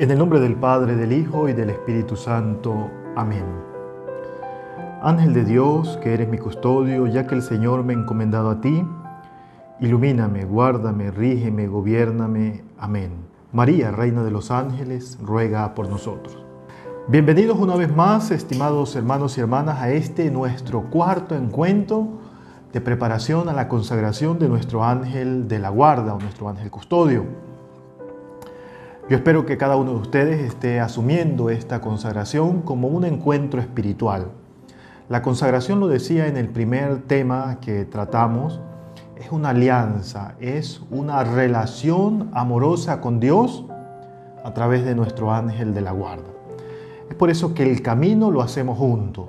En el nombre del Padre, del Hijo y del Espíritu Santo. Amén. Ángel de Dios, que eres mi custodio, ya que el Señor me ha encomendado a ti, ilumíname, guárdame, rígeme, gobiérname. Amén. María, Reina de los Ángeles, ruega por nosotros. Bienvenidos una vez más, estimados hermanos y hermanas, a este nuestro cuarto encuentro de preparación a la consagración de nuestro ángel de la guarda o nuestro ángel custodio. Yo espero que cada uno de ustedes esté asumiendo esta consagración como un encuentro espiritual. La consagración, lo decía en el primer tema que tratamos, es una alianza, es una relación amorosa con Dios a través de nuestro ángel de la guarda. Es por eso que el camino lo hacemos juntos.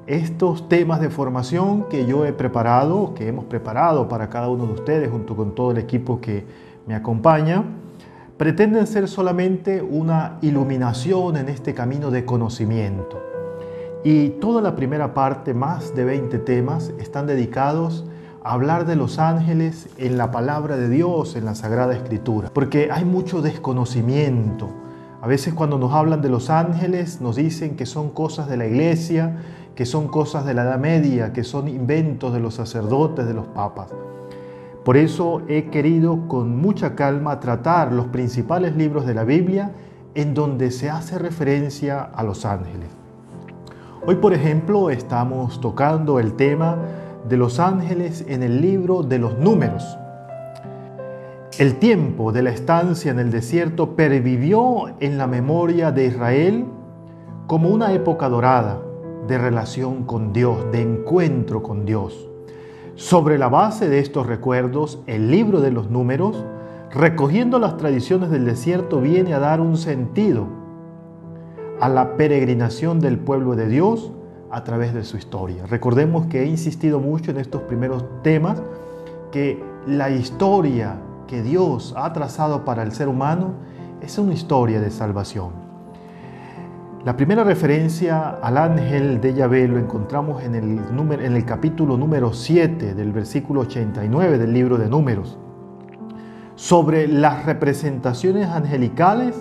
Estos temas de formación que yo he preparado, que hemos preparado para cada uno de ustedes junto con todo el equipo que me acompaña, pretenden ser solamente una iluminación en este camino de conocimiento. Y toda la primera parte, más de 20 temas, están dedicados a hablar de los ángeles en la palabra de Dios, en la Sagrada Escritura. Porque hay mucho desconocimiento. A veces cuando nos hablan de los ángeles nos dicen que son cosas de la iglesia, que son cosas de la Edad Media, que son inventos de los sacerdotes, de los papas. Por eso he querido con mucha calma tratar los principales libros de la Biblia en donde se hace referencia a los ángeles. Hoy, por ejemplo, estamos tocando el tema de los ángeles en el libro de los Números. El tiempo de la estancia en el desierto pervivió en la memoria de Israel como una época dorada de relación con Dios, de encuentro con Dios. Sobre la base de estos recuerdos, el libro de los Números, recogiendo las tradiciones del desierto, viene a dar un sentido a la peregrinación del pueblo de Dios a través de su historia. Recordemos que he insistido mucho en estos primeros temas, que la historia que Dios ha trazado para el ser humano es una historia de salvación. La primera referencia al ángel de Yahvé lo encontramos en el capítulo número 7 del versículo 89 del libro de Números, sobre las representaciones angelicales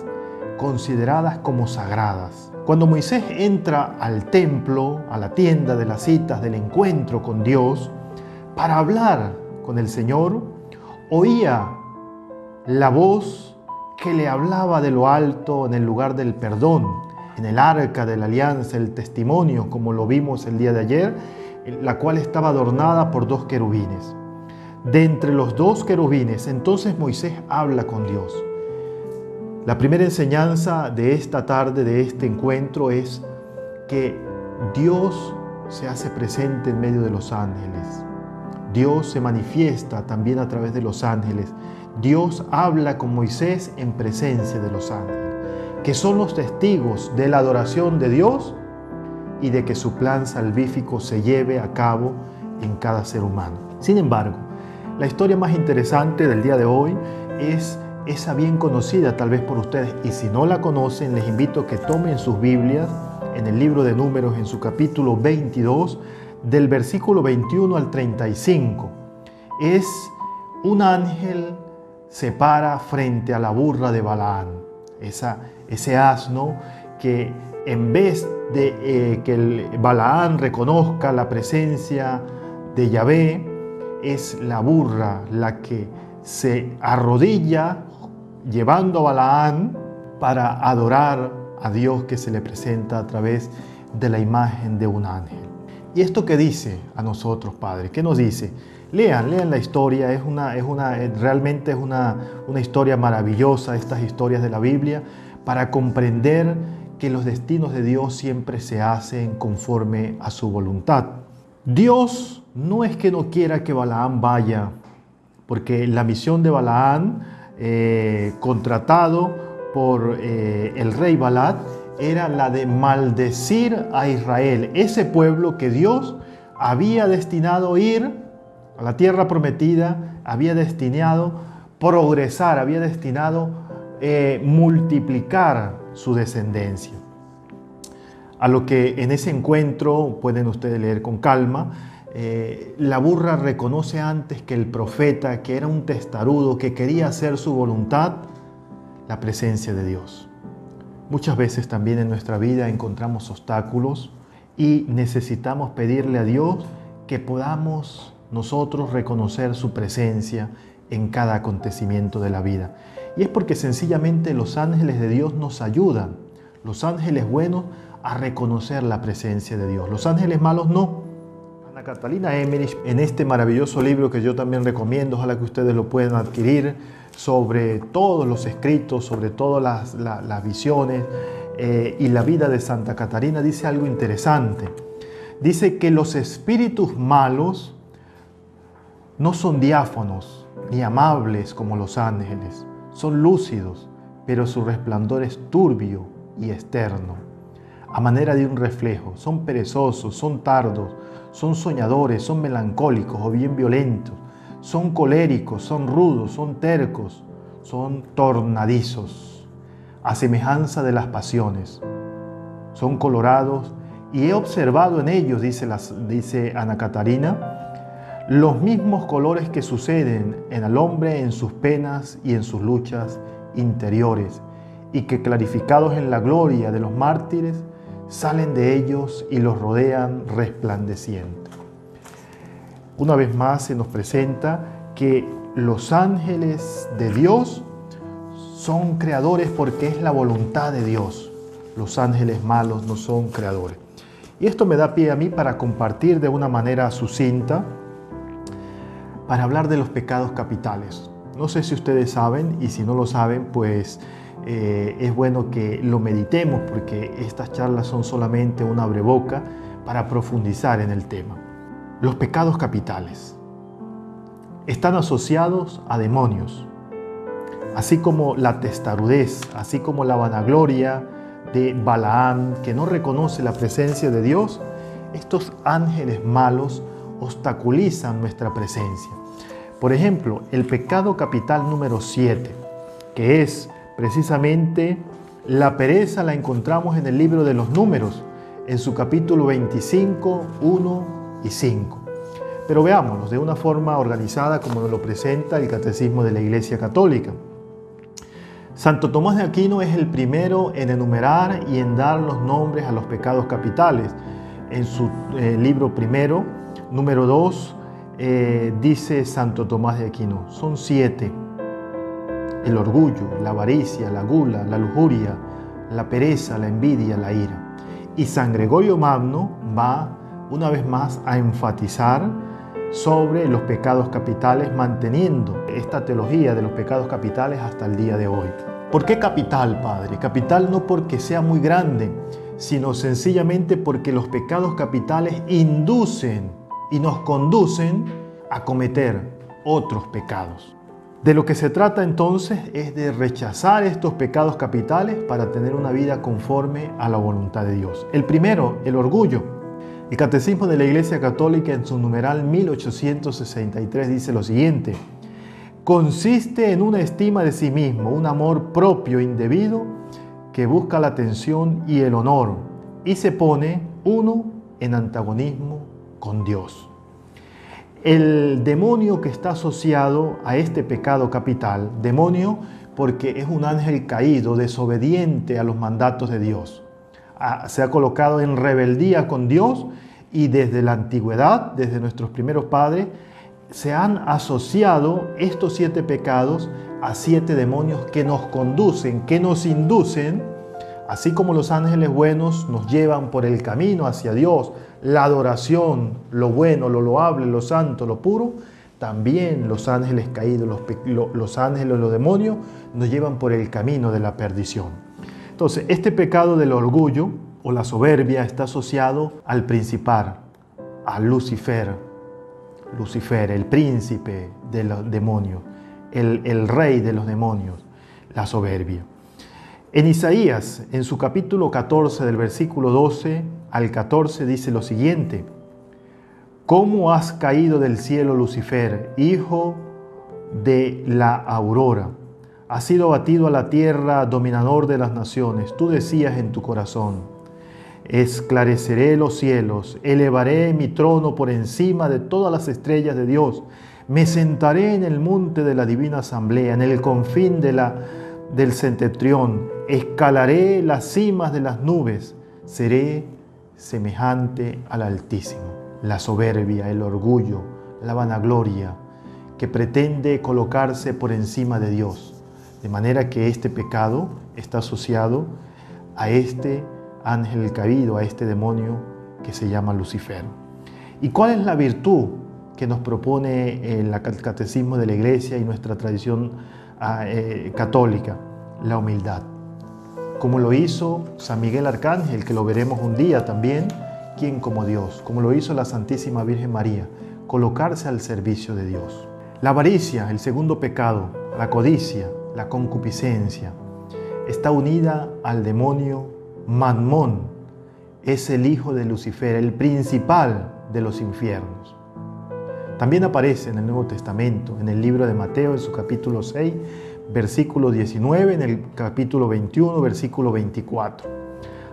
consideradas como sagradas. Cuando Moisés entra al templo, a la tienda de las citas del encuentro con Dios, para hablar con el Señor, oía la voz que le hablaba de lo alto en el lugar del perdón, en el arca de la alianza, el testimonio, como lo vimos el día de ayer, la cual estaba adornada por 2 querubines. De entre los 2 querubines, entonces Moisés habla con Dios. La primera enseñanza de esta tarde, de este encuentro, es que Dios se hace presente en medio de los ángeles. Dios se manifiesta también a través de los ángeles. Dios habla con Moisés en presencia de los ángeles, que son los testigos de la adoración de Dios y de que su plan salvífico se lleve a cabo en cada ser humano. Sin embargo, la historia más interesante del día de hoy es esa bien conocida tal vez por ustedes, y si no la conocen, les invito a que tomen sus Biblias en el libro de Números, en su capítulo 22, del versículo 21 al 35. Es un ángel se para frente a la burra de Balaán, ese asno que en vez de que Balaán reconozca la presencia de Yahvé, es la burra la que se arrodilla llevando a Balaán para adorar a Dios que se le presenta a través de la imagen de un ángel. ¿Y esto qué dice a nosotros, Padre? ¿Qué nos dice? Lean la historia, realmente es una historia maravillosa, estas historias de la Biblia, para comprender que los destinos de Dios siempre se hacen conforme a su voluntad. Dios no es que no quiera que Balaán vaya, porque la misión de Balaán, contratado por el rey Balac, era la de maldecir a Israel, ese pueblo que Dios había destinado ir a la tierra prometida, había destinado progresar, había destinado multiplicar su descendencia. A lo que en ese encuentro, pueden ustedes leer con calma, la burra reconoce antes que el profeta, que era un testarudo, que quería hacer su voluntad, la presencia de Dios. Muchas veces también en nuestra vida encontramos obstáculos y necesitamos pedirle a Dios que podamos nosotros reconocer su presencia en cada acontecimiento de la vida. Y es porque sencillamente los ángeles de Dios nos ayudan, los ángeles buenos, a reconocer la presencia de Dios. Los ángeles malos no. Ana Catalina Emmerich, en este maravilloso libro que yo también recomiendo, ojalá que ustedes lo puedan adquirir, sobre todos los escritos, sobre todas las visiones y la vida de Santa Catarina, dice algo interesante. Dice que los espíritus malos no son diáfanos ni amables como los ángeles, son lúcidos, pero su resplandor es turbio y externo, a manera de un reflejo. Son perezosos, son tardos, son soñadores, son melancólicos o bien violentos, son coléricos, son rudos, son tercos, son tornadizos, a semejanza de las pasiones. Son colorados y he observado en ellos, dice Ana Catarina, los mismos colores que suceden en el hombre en sus penas y en sus luchas interiores, y que clarificados en la gloria de los mártires, salen de ellos y los rodean resplandeciendo. Una vez más se nos presenta que los ángeles de Dios son creadores porque es la voluntad de Dios. Los ángeles malos no son creadores. Y esto me da pie a mí para compartir de una manera sucinta, para hablar de los pecados capitales. No sé si ustedes saben, y si no lo saben, pues es bueno que lo meditemos, porque estas charlas son solamente un abreboca para profundizar en el tema. Los pecados capitales están asociados a demonios, así como la testarudez, así como la vanagloria de Balaam, que no reconoce la presencia de Dios. Estos ángeles malos obstaculizan nuestra presencia. Por ejemplo, el pecado capital número 7, que es precisamente la pereza, la encontramos en el libro de los Números, en su capítulo 25, 1 y 5. Pero veámoslos de una forma organizada como nos lo presenta el Catecismo de la Iglesia Católica. Santo Tomás de Aquino es el primero en enumerar y en dar los nombres a los pecados capitales. En su libro primero, número 2, dice Santo Tomás de Aquino, son 7. El orgullo, la avaricia, la gula, la lujuria, la pereza, la envidia, la ira. Y San Gregorio Magno va una vez más a enfatizar sobre los pecados capitales, manteniendo esta teología de los pecados capitales hasta el día de hoy. ¿Por qué capital, Padre? Capital no porque sea muy grande, sino sencillamente porque los pecados capitales inducen y nos conducen a cometer otros pecados. De lo que se trata entonces es de rechazar estos pecados capitales para tener una vida conforme a la voluntad de Dios. El primero, el orgullo. El Catecismo de la Iglesia Católica en su numeral 1863 dice lo siguiente: consiste en una estima de sí mismo, un amor propio indebido que busca la atención y el honor y se pone uno en antagonismo con Dios. El demonio que está asociado a este pecado capital, demonio porque es un ángel caído, desobediente a los mandatos de Dios, se ha colocado en rebeldía con Dios y desde la antigüedad, desde nuestros primeros padres, se han asociado estos 7 pecados a 7 demonios que nos conducen, que nos inducen, así como los ángeles buenos nos llevan por el camino hacia Dios, la adoración, lo bueno, lo loable, lo santo, lo puro, también los ángeles caídos, los ángeles, los demonios, nos llevan por el camino de la perdición. Entonces, este pecado del orgullo o la soberbia está asociado al principar, a Lucifer, el príncipe de los demonios, el rey de los demonios, la soberbia. En Isaías, en su capítulo 14, del versículo 12 al 14, dice lo siguiente: ¿Cómo has caído del cielo, Lucifer, hijo de la aurora? Has sido batido a la tierra, dominador de las naciones. Tú decías en tu corazón: esclareceré los cielos, elevaré mi trono por encima de todas las estrellas de Dios. Me sentaré en el monte de la divina asamblea, en el confín de del septentrión, escalaré las cimas de las nubes, seré semejante al Altísimo. La soberbia, el orgullo, la vanagloria, que pretende colocarse por encima de Dios. De manera que este pecado está asociado a este ángel caído, a este demonio que se llama Lucifer. ¿Y cuál es la virtud que nos propone el catecismo de la Iglesia y nuestra tradición católica? La humildad. Como lo hizo San Miguel Arcángel, que lo veremos un día también, ¿quién como Dios? Como lo hizo la Santísima Virgen María, colocarse al servicio de Dios. La avaricia, el segundo pecado, la codicia, la concupiscencia, está unida al demonio Mamón. Es el hijo de Lucifer, el principal de los infiernos. También aparece en el Nuevo Testamento, en el libro de Mateo, en su capítulo 6, versículo 19, en el capítulo 21, versículo 24.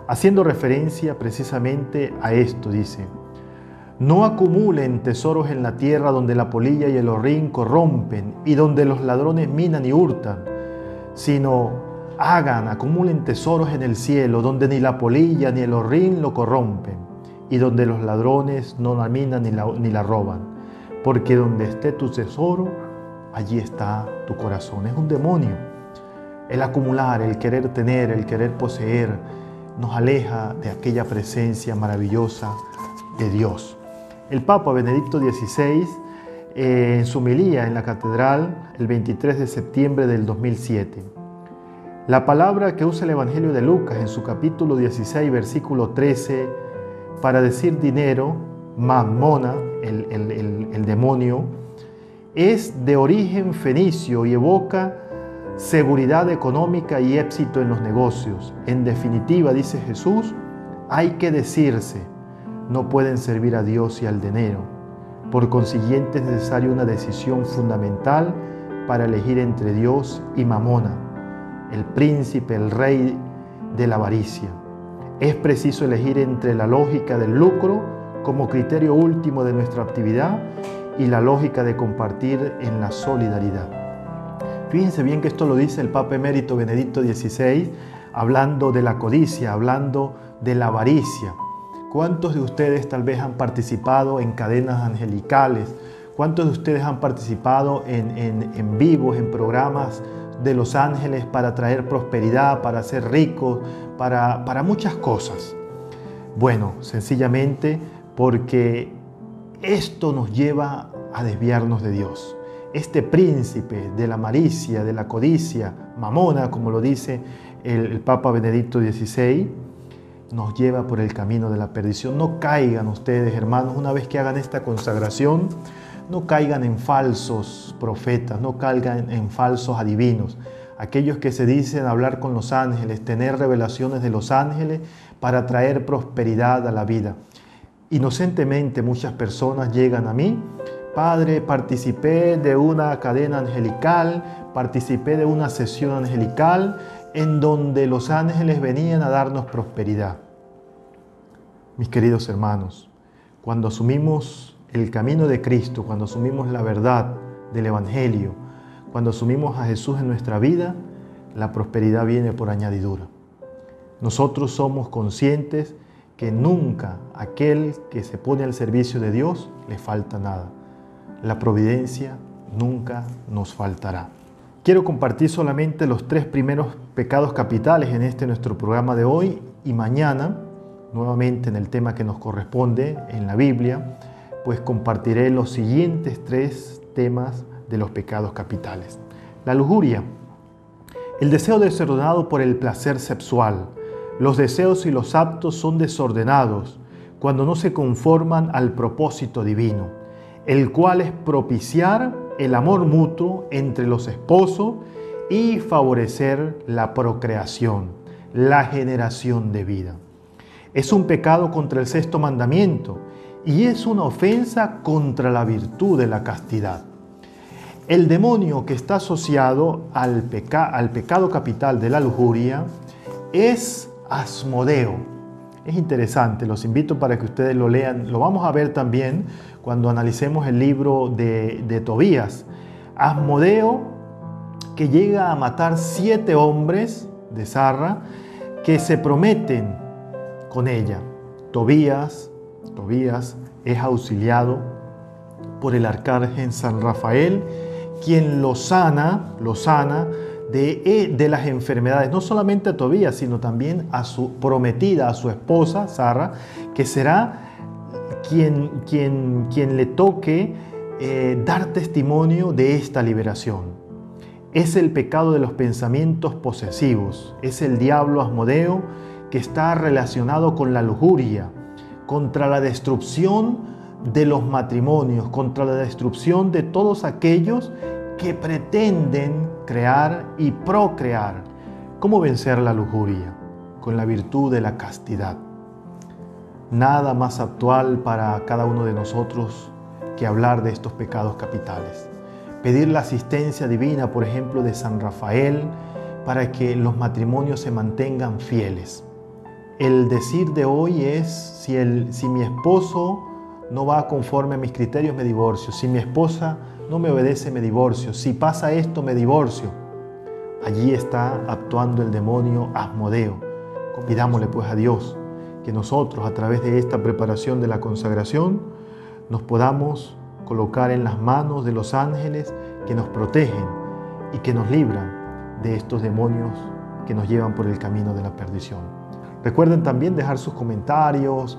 Haciendo referencia precisamente a esto, dice: no acumulen tesoros en la tierra donde la polilla y el horrín corrompen y donde los ladrones minan y hurtan, sino acumulen tesoros en el cielo donde ni la polilla ni el horrín lo corrompen y donde los ladrones no la minan ni la roban, porque donde esté tu tesoro, allí está tu corazón. Es un demonio. El acumular, el querer tener, el querer poseer, nos aleja de aquella presencia maravillosa de Dios. El Papa Benedicto XVI, en su homilía en la catedral, el 23 de septiembre del 2007, la palabra que usa el Evangelio de Lucas en su capítulo 16, versículo 13, para decir dinero, mamona, el demonio, es de origen fenicio y evoca seguridad económica y éxito en los negocios. En definitiva, dice Jesús, hay que decirse, no pueden servir a Dios y al dinero. Por consiguiente, es necesaria una decisión fundamental para elegir entre Dios y Mamona, el príncipe, el rey de la avaricia. Es preciso elegir entre la lógica del lucro como criterio último de nuestra actividad y la lógica de compartir en la solidaridad. Fíjense bien que esto lo dice el Papa Emérito Benedicto XVI, hablando de la codicia, hablando de la avaricia. ¿Cuántos de ustedes tal vez han participado en cadenas angelicales? ¿Cuántos de ustedes han participado en vivos, en programas de los ángeles para traer prosperidad, para ser ricos, para muchas cosas? Bueno, sencillamente porque esto nos lleva a desviarnos de Dios. Este príncipe de la malicia, de la codicia, Mamona, como lo dice el Papa Benedicto XVI, nos lleva por el camino de la perdición. No caigan ustedes, hermanos, una vez que hagan esta consagración, no caigan en falsos profetas, no caigan en falsos adivinos. Aquellos que se dicen hablar con los ángeles, tener revelaciones de los ángeles para traer prosperidad a la vida. Inocentemente muchas personas llegan a mí: Padre, participé de una cadena angelical, participé de una sesión angelical en donde los ángeles venían a darnos prosperidad. Mis queridos hermanos, cuando asumimos el camino de Cristo, cuando asumimos la verdad del Evangelio, cuando asumimos a Jesús en nuestra vida, la prosperidad viene por añadidura. Nosotros somos conscientes que nunca aquel que se pone al servicio de Dios le falta nada. La providencia nunca nos faltará. Quiero compartir solamente los 3 primeros pecados capitales en este nuestro programa de hoy, y mañana, nuevamente en el tema que nos corresponde en la Biblia, pues compartiré los siguientes 3 temas de los pecados capitales. La lujuria, el deseo desordenado por el placer sexual. Los deseos y los actos son desordenados cuando no se conforman al propósito divino, el cual es propiciar el amor mutuo entre los esposos y favorecer la procreación, la generación de vida. Es un pecado contra el 6º mandamiento y es una ofensa contra la virtud de la castidad. El demonio que está asociado al pecado capital de la lujuria es Asmodeo. Es interesante, los invito para que ustedes lo lean. Lo vamos a ver también cuando analicemos el libro de Tobías. Asmodeo que llega a matar 7 hombres de Zarra que se prometen con ella. Tobías es auxiliado por el arcángel San Rafael, quien lo sana de las enfermedades, no solamente a Tobías, sino también a su prometida, a su esposa, Zarra, que será quien le toque dar testimonio de esta liberación. Es el pecado de los pensamientos posesivos, es el diablo Asmodeo que está relacionado con la lujuria, contra la destrucción de los matrimonios, contra la destrucción de todos aquellos que pretenden crear y procrear. ¿Cómo vencer la lujuria? Con la virtud de la castidad. Nada más actual para cada uno de nosotros que hablar de estos pecados capitales. Pedir la asistencia divina, por ejemplo, de San Rafael, para que los matrimonios se mantengan fieles. El decir de hoy es, si mi esposo no va conforme a mis criterios, me divorcio. Si mi esposa no me obedece, me divorcio. Si pasa esto, me divorcio. Allí está actuando el demonio Asmodeo. Pidámosle pues a Dios que nosotros, a través de esta preparación de la consagración, nos podamos colocar en las manos de los ángeles que nos protegen y que nos libran de estos demonios que nos llevan por el camino de la perdición. Recuerden también dejar sus comentarios,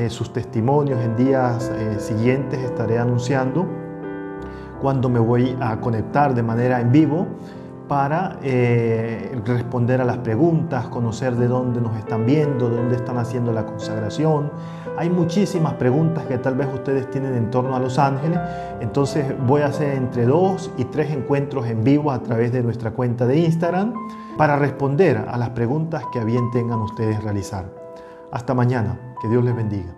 sus testimonios. En días siguientes estaré anunciando cuando me voy a conectar de manera en vivo para responder a las preguntas, conocer de dónde nos están viendo, de dónde están haciendo la consagración. Hay muchísimas preguntas que tal vez ustedes tienen en torno a los ángeles, entonces voy a hacer entre 2 y 3 encuentros en vivo a través de nuestra cuenta de Instagram para responder a las preguntas que a bien tengan ustedes realizar. Hasta mañana, que Dios les bendiga.